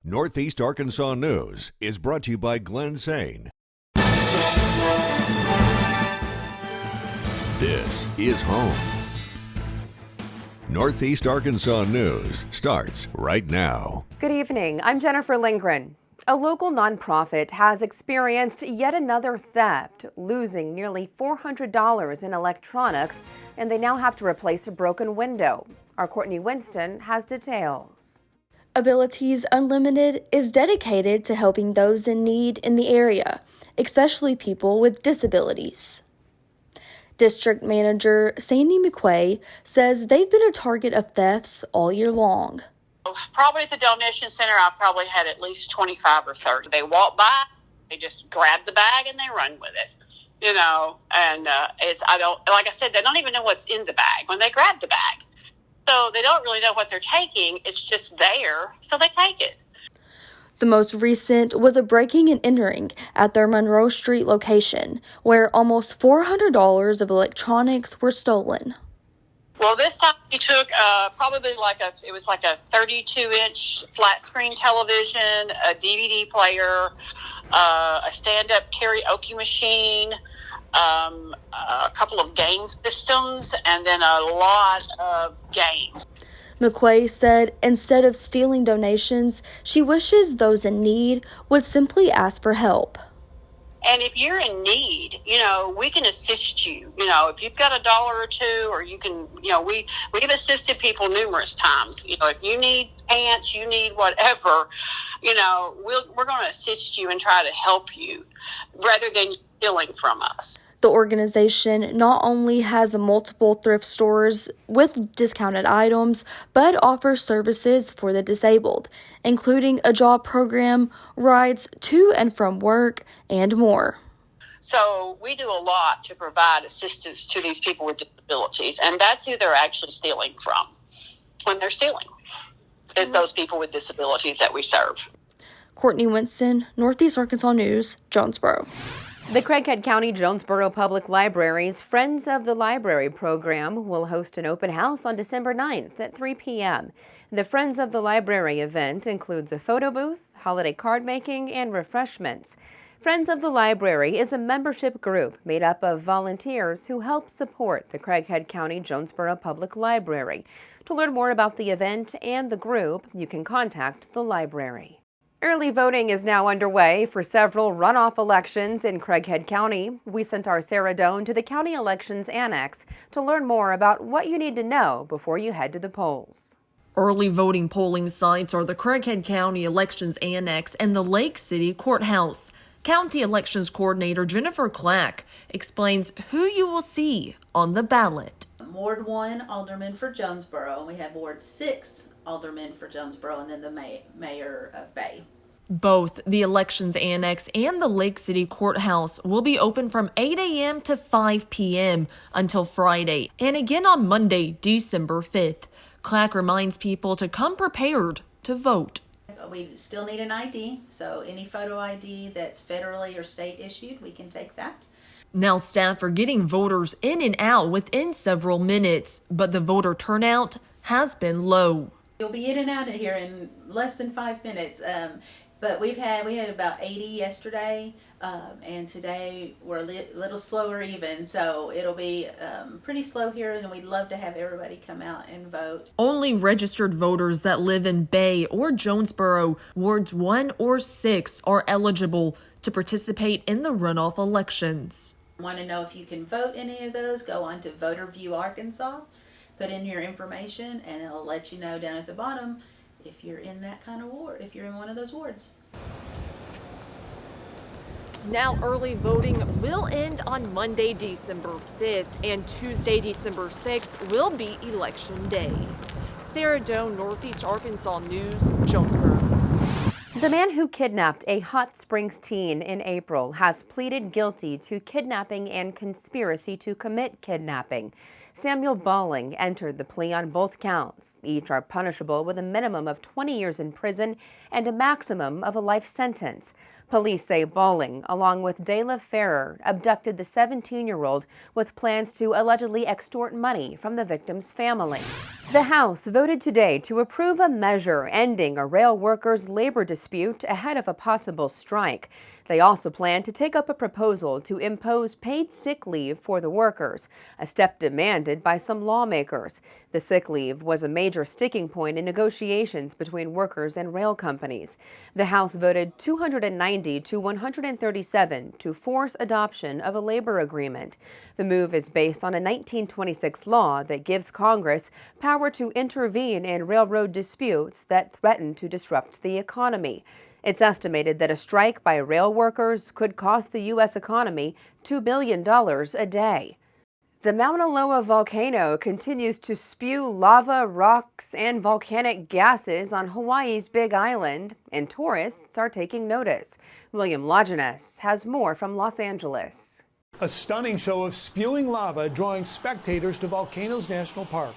Northeast Arkansas News is brought to you by Glenn Sain. This is home. Northeast Arkansas News starts right now. Good evening. I'm Jennifer Lindgren. A local nonprofit has experienced yet another theft, losing nearly $400 in electronics, and they now have to replace a broken window. Our Courtney Winston has details. Abilities Unlimited is dedicated to helping those in need in the area, especially people with disabilities. District Manager Sandy McQuay says they've been a target of thefts all year long. Probably at the donation center, I've probably had at least 25 or 30. They walk by, they just grab the bag and they run with it, and like I said, they don't even know what's in the bag when they grab the bag. So they don't really know what they're taking. It's just there, so they take it. The most recent was a breaking and entering at their Monroe Street location, where almost $400 of electronics were stolen. Well, this time he took probably like a 32-inch flat screen television, a DVD player, a stand-up karaoke machine, a couple of game systems, and then a lot of games. McQuay said instead of stealing donations, she wishes those in need would simply ask for help. And if you're in need, we can assist you. If you've got $1 or $2, or you can, we've assisted people numerous times. If you need pants, you need whatever, we're going to assist you and try to help you rather than stealing from us. The organization not only has multiple thrift stores with discounted items, but offers services for the disabled, including a job program, rides to and from work, and more. So we do a lot to provide assistance to these people with disabilities, and that's who they're actually stealing from when they're stealing, is those people with disabilities that we serve. Courtney Winston, Northeast Arkansas News, Jonesboro. The Craighead County Jonesboro Public Library's Friends of the Library program will host an open house on December 9th at 3 p.m. The Friends of the Library event includes a photo booth, holiday card making, and refreshments. Friends of the Library is a membership group made up of volunteers who help support the Craighead County Jonesboro Public Library. To learn more about the event and the group, you can contact the library. Early voting is now underway for several runoff elections in Craighead County. We sent our Sarah Doan to the County Elections Annex to learn more about what you need to know before you head to the polls. Early voting polling sites are the Craighead County Elections Annex and the Lake City Courthouse. County Elections Coordinator Jennifer Clack explains who you will see on the ballot. Ward 1 alderman for Jonesboro. We have Ward 6 alderman for Jonesboro, and then the mayor of Bay. Both the Elections Annex and the Lake City Courthouse will be open from 8 a.m. to 5 p.m. until Friday, and again on Monday, December 5th. Clack reminds people to come prepared to vote. We still need an ID, so any photo ID that's federally or state issued, we can take that. Now staff are getting voters in and out within several minutes, but the voter turnout has been low. You'll be in and out of here in less than 5 minutes. But we had about 80 yesterday, and today we're a little slower even, so it'll be pretty slow here, and we'd love to have everybody come out and vote. Only registered voters that live in Bay or Jonesboro, Wards 1 or 6 are eligible to participate in the runoff elections. Want to know if you can vote in any of those? Go on to VoterView Arkansas, put in your information, and it'll let you know down at the bottom if you're in that kind of ward, if you're in one of those wards. Now early voting will end on Monday, December 5th, and Tuesday, December 6th will be Election Day. Sarah Doan, Northeast Arkansas News, Jonesboro. The man who kidnapped a Hot Springs teen in April has pleaded guilty to kidnapping and conspiracy to commit kidnapping. Samuel Balling entered the plea on both counts. Each are punishable with a minimum of 20 years in prison and a maximum of a life sentence. Police say Balling, along with Dayla Ferrer, abducted the 17-year-old with plans to allegedly extort money from the victim's family. The House voted today to approve a measure ending a rail workers' labor dispute ahead of a possible strike. They also plan to take up a proposal to impose paid sick leave for the workers, a step demanded by some lawmakers. The sick leave was a major sticking point in negotiations between workers and rail companies. The House voted 290 to 137 to force adoption of a labor agreement. The move is based on a 1926 law that gives Congress power to intervene in railroad disputes that threaten to disrupt the economy. It's estimated that a strike by rail workers could cost the U.S. economy $2 billion a day. The Mauna Loa volcano continues to spew lava, rocks, and volcanic gases on Hawaii's Big Island, and tourists are taking notice. William Lajeunesse has more from Los Angeles. A stunning show of spewing lava drawing spectators to Volcanoes National Park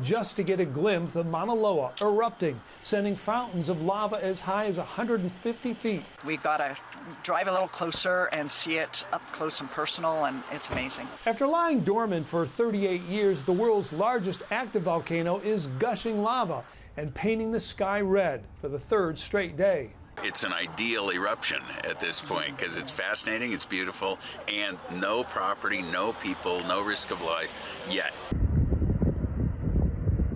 just to get a glimpse of Mauna Loa erupting, sending fountains of lava as high as 150 feet. We got to drive a little closer and see it up close and personal, and it's amazing. After lying dormant for 38 years, the world's largest active volcano is gushing lava and painting the sky red for the third straight day. It's an ideal eruption at this point because it's fascinating, it's beautiful, and no property, no people, no risk of life yet.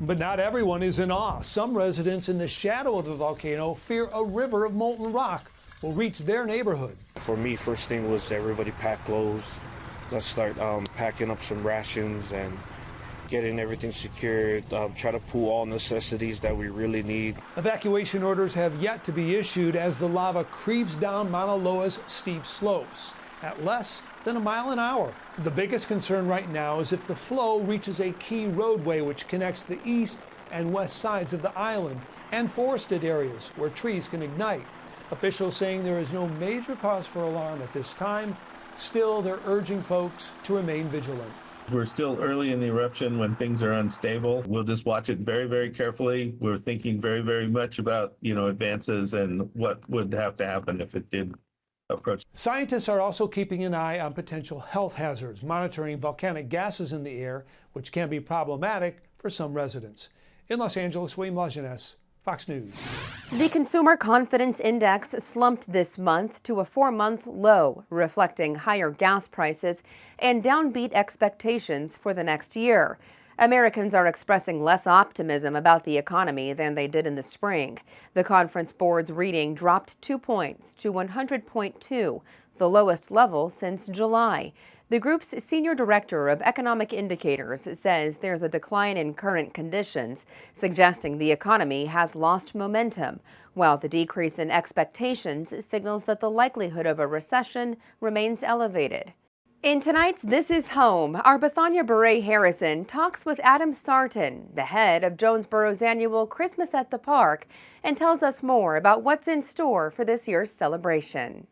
But not everyone is in awe. Some residents in the shadow of the volcano fear a river of molten rock will reach their neighborhood. For me, first thing was everybody pack clothes. Let's start packing up some rations and getting everything secured, try to pull all necessities that we really need. Evacuation orders have yet to be issued as the lava creeps down Mauna Loa's steep slopes at less than a mile an hour. The biggest concern right now is if the flow reaches a key roadway which connects the east and west sides of the island and forested areas where trees can ignite. Officials saying there is no major cause for alarm at this time. Still, they're urging folks to remain vigilant. We're still early in the eruption when things are unstable. We'll just watch it very, very carefully. We're thinking very, very much about, advances and what would have to happen if it did approach. Scientists are also keeping an eye on potential health hazards, monitoring volcanic gases in the air, which can be problematic for some residents. In Los Angeles, William Lajeunesse, Fox News. The Consumer Confidence Index slumped this month to a 4-month low, reflecting higher gas prices and downbeat expectations for the next year. Americans are expressing less optimism about the economy than they did in the spring. The Conference Board's reading dropped 2 points to 100.2, the lowest level since July. The group's senior director of economic indicators says there's a decline in current conditions, suggesting the economy has lost momentum, while the decrease in expectations signals that the likelihood of a recession remains elevated. In tonight's This Is Home, our Bethania Beret Harrison talks with Adam Sarton, the head of Jonesboro's annual Christmas at the Park, and tells us more about what's in store for this year's celebration.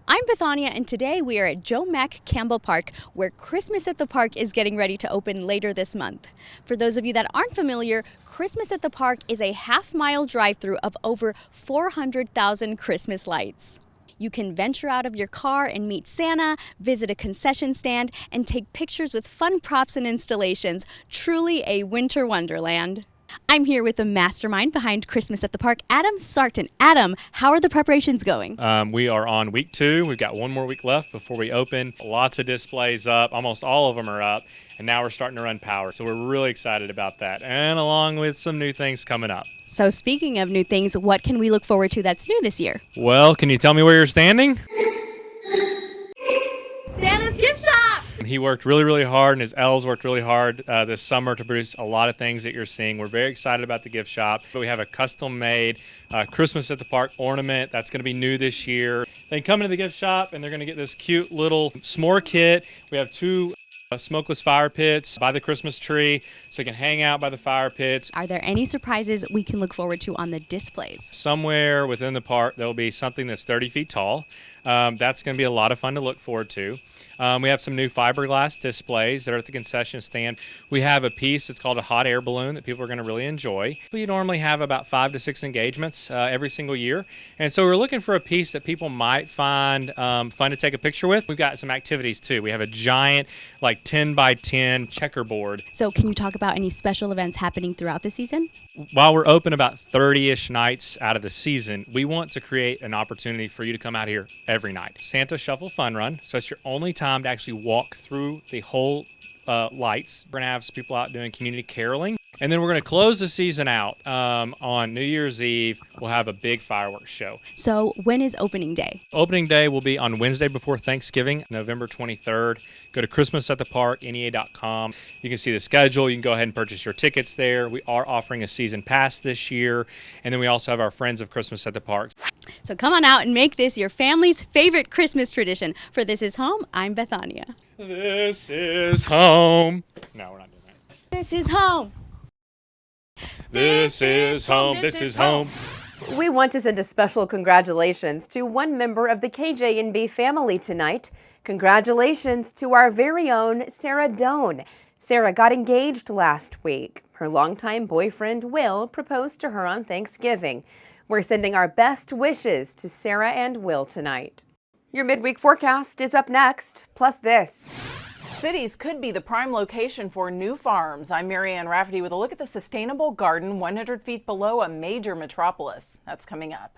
I'm Bethania, and today we are at Joe Mack Campbell Park, where Christmas at the Park is getting ready to open later this month. For those of you that aren't familiar, Christmas at the Park is a half-mile drive-through of over 400,000 Christmas lights. You can venture out of your car and meet Santa, visit a concession stand, and take pictures with fun props and installations. Truly a winter wonderland. I'm here with the mastermind behind Christmas at the Park, Adam Sarton. Adam, how are the preparations going? We are on week 2. We've got one more week left before we open. Lots of displays up. Almost all of them are up. And now we're starting to run power. So we're really excited about that. And along with some new things coming up. So speaking of new things, what can we look forward to that's new this year? Well, can you tell me where you're standing? Santa's Gift Shop! He worked really, really hard, and his elves worked really hard this summer to produce a lot of things that you're seeing. We're very excited about the gift shop. We have a custom-made Christmas at the Park ornament that's going to be new this year. They come into the gift shop, and they're going to get this cute little s'more kit. We have 2 smokeless fire pits by the Christmas tree, so you can hang out by the fire pits. Are there any surprises we can look forward to on the displays? Somewhere within the park, there'll be something that's 30 feet tall. That's going to be a lot of fun to look forward to. We have some new fiberglass displays that are at the concession stand. We have a piece that's called a hot air balloon that people are going to really enjoy. We normally have about 5 to 6 engagements every single year. And so we're looking for a piece that people might find fun to take a picture with. We've got some activities too. We have a giant, like 10 by 10 checkerboard. So can you talk about any special events happening throughout the season? While we're open about 30-ish nights out of the season, we want to create an opportunity for you to come out here every night. Santa Shuffle Fun Run, so it's your only time to actually walk through the whole lights. We're going to have some people out doing community caroling. And then we're going to close the season out on New Year's Eve. We'll have a big fireworks show. So when is opening day? Opening day will be on Wednesday before Thanksgiving, November 23rd. Go to christmasatthepark.nea.com. You can see the schedule. You can go ahead and purchase your tickets there. We are offering a season pass this year. And then we also have our Friends of Christmas at the Park. So come on out and make this your family's favorite Christmas tradition. For This Is Home, I'm Bethania. This is home. No, we're not doing that. This is home. This is home. This is home. We want to send a special congratulations to one member of the KJNB family tonight. Congratulations to our very own Sarah Doan. Sarah got engaged last week. Her longtime boyfriend, Will, proposed to her on Thanksgiving. We're sending our best wishes to Sarah and Will tonight. Your midweek forecast is up next, plus this. Cities could be the prime location for new farms. I'm Marianne Rafferty with a look at the sustainable garden 100 feet below a major metropolis. That's coming up.